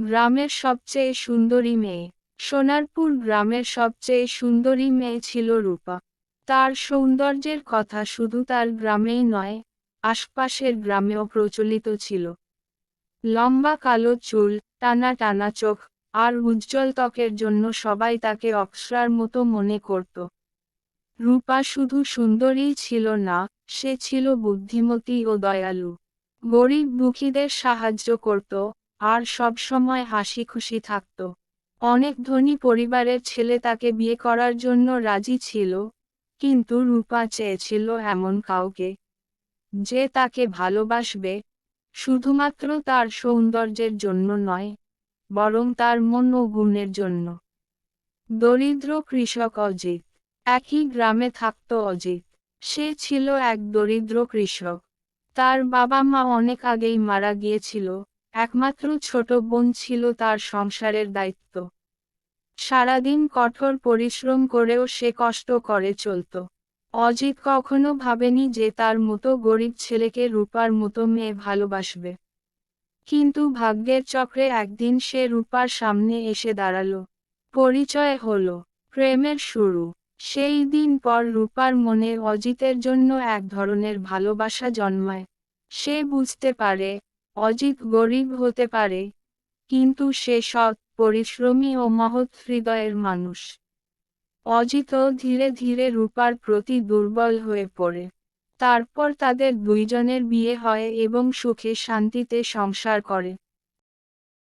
গ্রামের সবচেয়ে সুন্দরী মেয়ে। সোনারপুর গ্রামের সবচেয়ে সুন্দরী মেয়ে ছিল রূপা। তার সৌন্দর্যের কথা শুধু তার গ্রামেই নয়, আশপাশের গ্রামেও প্রচলিত ছিল। লম্বা কালো চুল, টানা টানা চোখ, আর উজ্জ্বল ত্বকের জন্য সবাই তাকে অপ্সরার মতো মনে করত। রূপা শুধু সুন্দরীই ছিল না, সে ছিল বুদ্ধিমতী ও দয়ালু। গরিব দুঃখীদের সাহায্য করত, আর সবসময় হাসি খুশি থাকত। অনেক ধনী পরিবারের ছেলে তাকে বিয়ে করার জন্য রাজি ছিল, কিন্তু রূপা চেয়েছিল এমন কাউকে, যে তাকে ভালোবাসবে, শুধুমাত্র তার সৌন্দর্যের জন্য নয়, বরং তার মন ও গুণের জন্য। দরিদ্র কৃষক অজিত। একই গ্রামে থাকত অজিত। সে ছিল এক দরিদ্র কৃষক। তার বাবা মা অনেক আগেই মারা গিয়েছিল, একমাত্র ছোট বোন ছিল তার সংসারের দায়িত্ব। সারাদিন কঠোর পরিশ্রম করেও সে কষ্ট করে চলত। অজিত কখনো ভাবেনি যে তার মতো গরিব ছেলেকে রূপার মতো মেয়ে ভালোবাসবে। কিন্তু ভাগ্যের চক্রে একদিন সে রূপার সামনে এসে দাঁড়ালো। পরিচয় হলো, প্রেমের শুরু। সেই দিন পর রূপার মনে অজিতের জন্য এক ধরনের ভালোবাসা জন্মায়। সে বুঝতে পারে, অজিত গরিব হতে পারে, কিন্তু সে সৎ, পরিশ্রমী ও মহৎ হৃদয়ের মানুষ। অজিতও ধীরে ধীরে রূপার প্রতি দুর্বল হয়ে পড়ে। তারপর তাদের দুইজনের বিয়ে হয় এবং সুখে শান্তিতে সংসার করে।